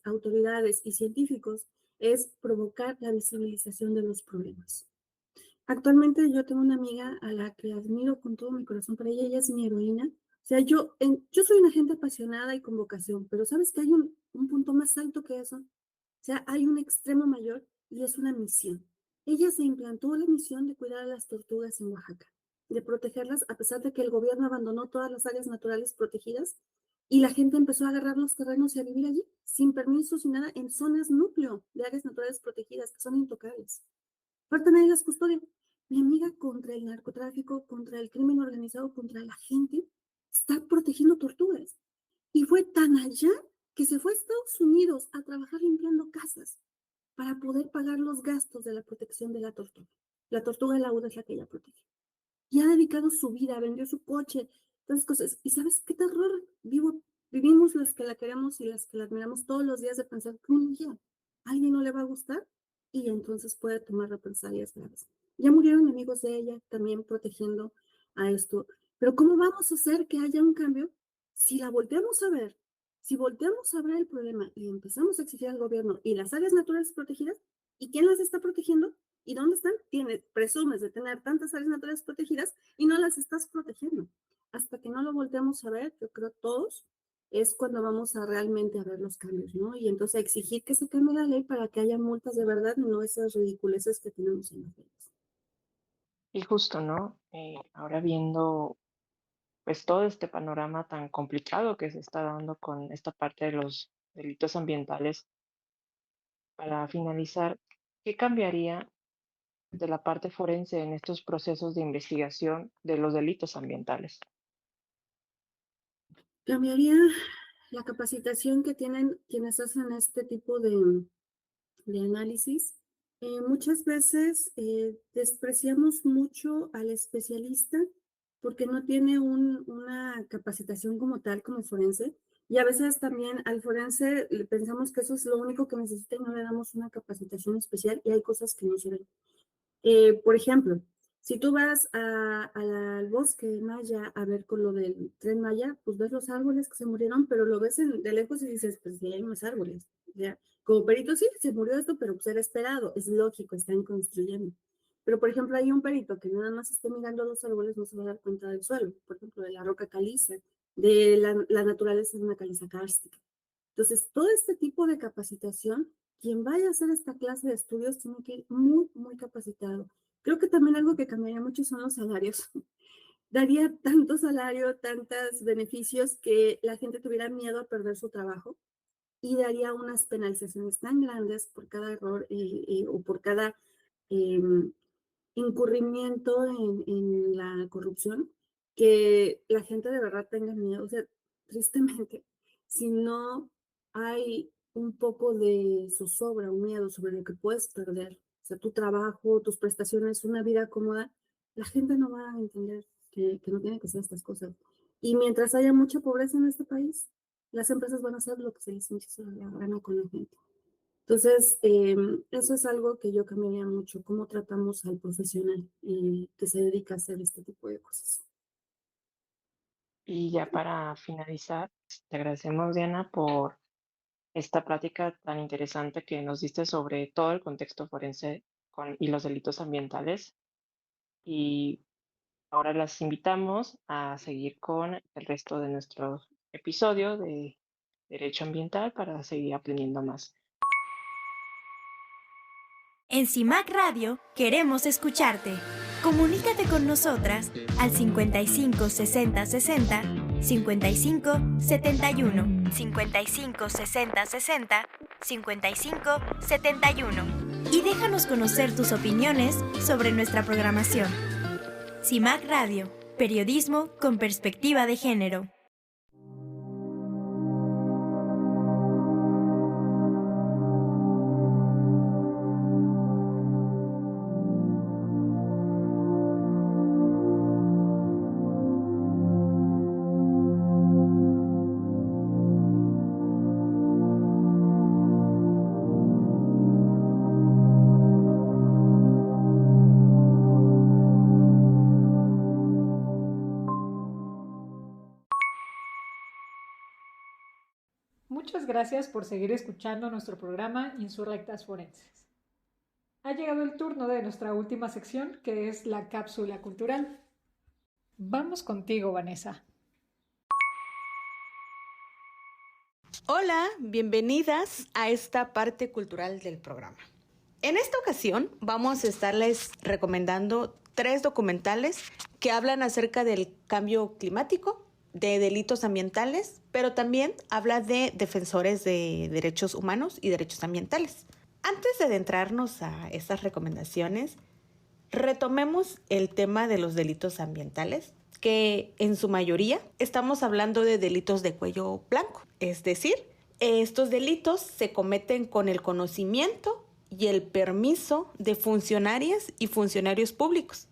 [SPEAKER 8] autoridades y científicos, es provocar la visibilización de los problemas. Actualmente yo tengo una amiga a la que admiro con todo mi corazón, para ella es mi heroína. O sea, yo soy una gente apasionada y con vocación, pero sabes que hay un punto más alto que eso. O sea, hay un extremo mayor y es una misión. Ella se implantó la misión de cuidar a las tortugas en Oaxaca, de protegerlas a pesar de que el gobierno abandonó todas las áreas naturales protegidas y la gente empezó a agarrar los terrenos y a vivir allí, sin permiso, sin nada, en zonas núcleo de áreas naturales protegidas que son intocables. Aparte nadie las custodia. Mi amiga contra el narcotráfico, contra el crimen organizado, contra la gente, está protegiendo tortugas. Y fue tan allá que se fue a Estados Unidos a trabajar limpiando casas para poder pagar los gastos de la protección de la tortuga. La tortuga lauda es la que ella protege. Y ha dedicado su vida, vendió su coche, todas cosas. ¿Y sabes qué terror vivimos las que la queremos y las que la admiramos todos los días de pensar que un día a alguien no le va a gustar y entonces puede tomar represalias graves? Ya murieron amigos de ella también protegiendo a esto. Pero ¿cómo vamos a hacer que haya un cambio si la volteamos a ver? Si volteamos a ver el problema y empezamos a exigir al gobierno y las áreas naturales protegidas, ¿y quién las está protegiendo? ¿Y dónde están? Presumes de tener tantas áreas naturales protegidas y no las estás protegiendo. Hasta que no lo volteamos a ver, yo creo todos, es cuando vamos a realmente a ver los cambios, ¿no? Y entonces a exigir que se cambie la ley para que haya multas de verdad y no esas ridiculeces que tenemos en las leyes.
[SPEAKER 5] Y justo, ¿no? Ahora viendo pues todo este panorama tan complicado que se está dando con esta parte de los delitos ambientales, para finalizar, ¿qué cambiaría de la parte forense en estos procesos de investigación de los delitos ambientales?
[SPEAKER 8] Cambiaría la capacitación que tienen quienes hacen este tipo de análisis. Muchas veces despreciamos mucho al especialista porque no tiene una capacitación como tal, como forense, y a veces también al forense pensamos que eso es lo único que necesita y no le damos una capacitación especial y hay cosas que no se ven. Por ejemplo, si tú vas al bosque Maya a ver con lo del Tren Maya, pues ves los árboles que se murieron, pero lo ves de lejos y dices, pues sí, hay unos árboles. ¿Ya? Como perito sí, se murió esto, pero pues era esperado, es lógico, están construyendo. Pero, por ejemplo, hay un perito que nada más esté mirando los árboles, no se va a dar cuenta del suelo, por ejemplo, de la roca caliza, de la naturaleza de una caliza kárstica. Entonces, todo este tipo de capacitación, quien vaya a hacer esta clase de estudios tiene que ir muy, muy capacitado. Creo que también algo que cambiaría mucho son los salarios. Daría tanto salario, tantos beneficios que la gente tuviera miedo a perder su trabajo y daría unas penalizaciones tan grandes por cada error o por cada incurrimiento en la corrupción que la gente de verdad tenga miedo. O sea, tristemente, si no hay un poco de zozobra, un miedo sobre lo que puedes perder, o sea, tu trabajo, tus prestaciones, una vida cómoda, la gente no va a entender que no tiene que ser estas cosas. Y mientras haya mucha pobreza en este país, las empresas van a hacer lo que se les hinche la gana con la gente. Entonces, eso es algo que yo cambiaría mucho, cómo tratamos al profesional que se dedica a hacer este tipo de cosas.
[SPEAKER 5] Y ya para finalizar, te agradecemos, Diana, por esta plática tan interesante que nos diste sobre todo el contexto forense y los delitos ambientales. Y ahora las invitamos a seguir con el resto de nuestro episodio de Derecho Ambiental para seguir aprendiendo más.
[SPEAKER 3] En CIMAC Radio queremos escucharte. Comunícate con nosotras al 55 60 60 55 71 55 60 60 55 71 y déjanos conocer tus opiniones sobre nuestra programación. CIMAC Radio, periodismo con perspectiva de género.
[SPEAKER 2] gracias por seguir escuchando nuestro programa Insurrectas Forenses. Ha llegado el turno de nuestra última sección, que es la cápsula cultural. Vamos contigo, Vanessa.
[SPEAKER 9] Hola, bienvenidas a esta parte cultural del programa. En esta ocasión vamos a estarles recomendando 3 documentales que hablan acerca del cambio climático, de delitos ambientales, pero también habla de defensores de derechos humanos y derechos ambientales. Antes de adentrarnos a estas recomendaciones, retomemos el tema de los delitos ambientales, que en su mayoría estamos hablando de delitos de cuello blanco. Es decir, estos delitos se cometen con el conocimiento y el permiso de funcionarias y funcionarios públicos.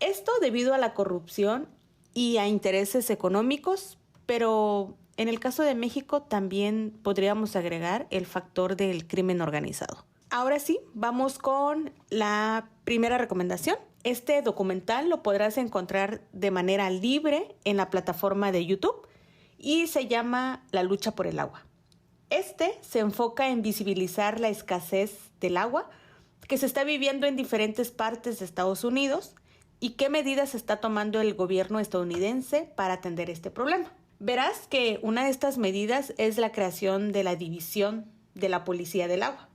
[SPEAKER 9] Esto debido a la corrupción y a intereses económicos, pero en el caso de México también podríamos agregar el factor del crimen organizado. Ahora sí, vamos con la primera recomendación. Este documental lo podrás encontrar de manera libre en la plataforma de YouTube y se llama La lucha por el agua. Este se enfoca en visibilizar la escasez del agua que se está viviendo en diferentes partes de Estados Unidos y qué medidas está tomando el gobierno estadounidense para atender este problema. Verás que una de estas medidas es la creación de la División de la Policía del Agua,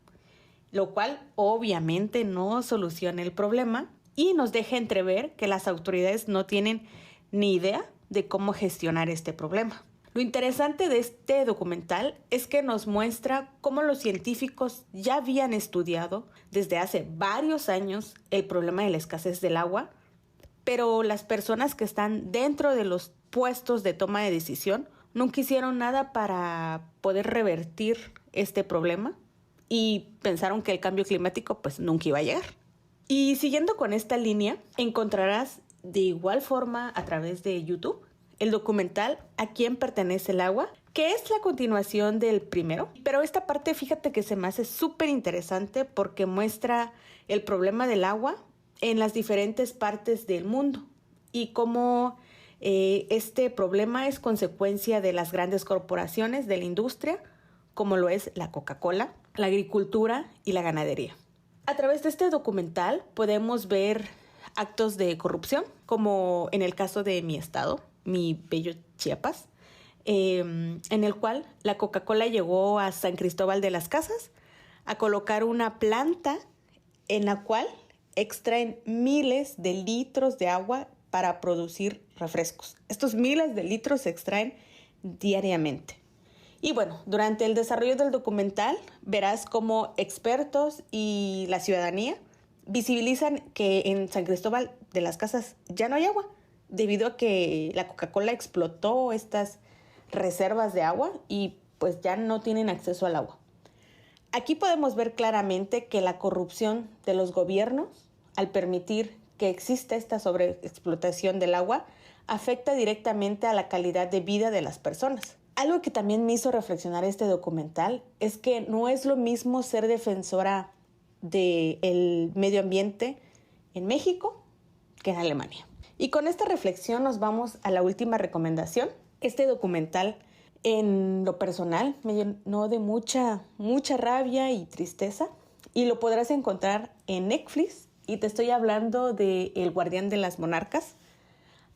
[SPEAKER 9] lo cual obviamente no soluciona el problema y nos deja entrever que las autoridades no tienen ni idea de cómo gestionar este problema. Lo interesante de este documental es que nos muestra cómo los científicos ya habían estudiado desde hace varios años el problema de la escasez del agua, pero las personas que están dentro de los puestos de toma de decisión nunca hicieron nada para poder revertir este problema y pensaron que el cambio climático pues nunca iba a llegar. Y siguiendo con esta línea, encontrarás de igual forma a través de YouTube el documental ¿A quién pertenece el agua?, que es la continuación del primero. Pero esta parte, fíjate que se me hace súper interesante porque muestra el problema del agua en las diferentes partes del mundo y cómo este problema es consecuencia de las grandes corporaciones de la industria, como lo es la Coca-Cola, la agricultura y la ganadería. A través de este documental podemos ver actos de corrupción, como en el caso de mi estado, mi bello Chiapas, en el cual la Coca-Cola llegó a San Cristóbal de las Casas a colocar una planta en la cual extraen miles de litros de agua para producir refrescos. Estos miles de litros se extraen diariamente. Y bueno, durante el desarrollo del documental verás cómo expertos y la ciudadanía visibilizan que en San Cristóbal de las Casas ya no hay agua, debido a que la Coca-Cola explotó estas reservas de agua y pues ya no tienen acceso al agua. Aquí podemos ver claramente que la corrupción de los gobiernos, al permitir que exista esta sobreexplotación del agua, afecta directamente a la calidad de vida de las personas. Algo que también me hizo reflexionar este documental es que no es lo mismo ser defensora del medio ambiente en México que en Alemania. Y con esta reflexión nos vamos a la última recomendación. Este documental, en lo personal, me llenó de mucha rabia y tristeza y lo podrás encontrar en Netflix y te estoy hablando de El Guardián de las Monarcas.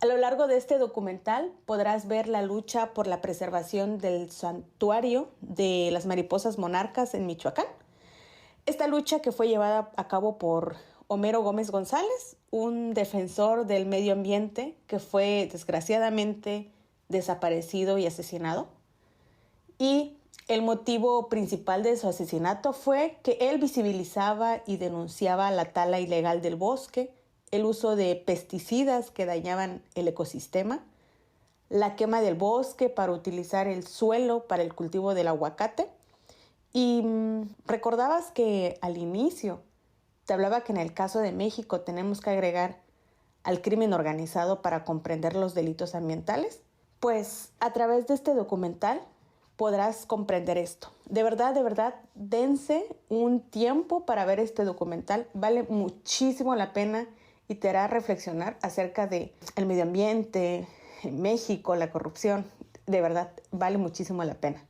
[SPEAKER 9] A lo largo de este documental podrás ver la lucha por la preservación del santuario de las mariposas monarcas en Michoacán. Esta lucha que fue llevada a cabo por Homero Gómez González, un defensor del medio ambiente que fue desgraciadamente desaparecido y asesinado. Y el motivo principal de su asesinato fue que él visibilizaba y denunciaba la tala ilegal del bosque, el uso de pesticidas que dañaban el ecosistema, la quema del bosque para utilizar el suelo para el cultivo del aguacate. Y recordabas que al inicio te hablaba que en el caso de México tenemos que agregar al crimen organizado para comprender los delitos ambientales. Pues a través de este documental podrás comprender esto. De verdad, dense un tiempo para ver este documental. Vale muchísimo la pena y te hará reflexionar acerca del medio ambiente, México, la corrupción. De verdad, vale muchísimo la pena.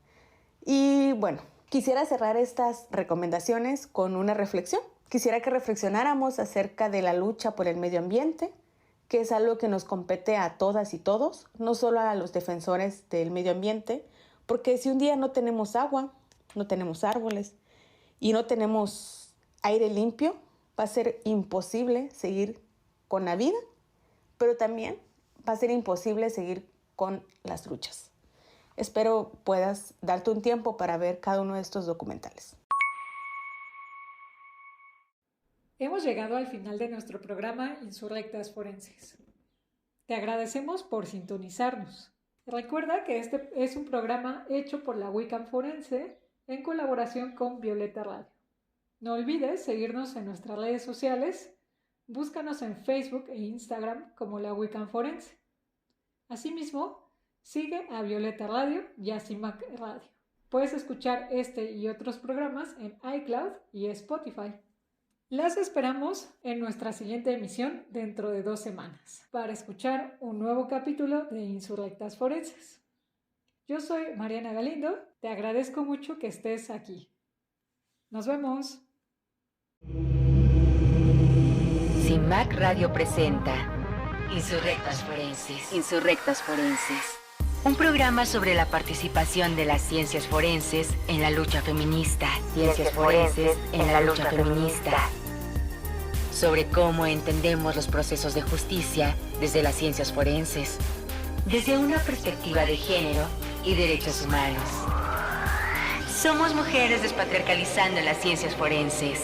[SPEAKER 9] Y bueno, quisiera cerrar estas recomendaciones con una reflexión. Quisiera que reflexionáramos acerca de la lucha por el medio ambiente, que es algo que nos compete a todas y todos, no solo a los defensores del medio ambiente, porque si un día no tenemos agua, no tenemos árboles y no tenemos aire limpio, va a ser imposible seguir con la vida, pero también va a ser imposible seguir con las luchas. Espero puedas darte un tiempo para ver cada uno de estos documentales.
[SPEAKER 2] Hemos llegado al final de nuestro programa Insurrectas Forenses. Te agradecemos por sintonizarnos. Recuerda que este es un programa hecho por la Wiccan Forense en colaboración con Violeta Radio. No olvides seguirnos en nuestras redes sociales. Búscanos en Facebook e Instagram como la Wiccan Forense. Asimismo, sigue a Violeta Radio y a CIMAC Radio. Puedes escuchar este y otros programas en iCloud y Spotify. Las esperamos en nuestra siguiente emisión dentro de 2 semanas para escuchar un nuevo capítulo de Insurrectas Forenses. Yo soy Mariana Galindo, te agradezco mucho que estés aquí. Nos vemos.
[SPEAKER 1] CIMAC Radio presenta Insurrectas Forenses. Insurrectas Forenses. Un programa sobre la participación de las ciencias forenses en la lucha feminista. Ciencias forenses en la lucha feminista. Sobre cómo entendemos los procesos de justicia desde las ciencias forenses, desde una perspectiva de género y derechos humanos. Somos mujeres despatriarcalizando las ciencias forenses.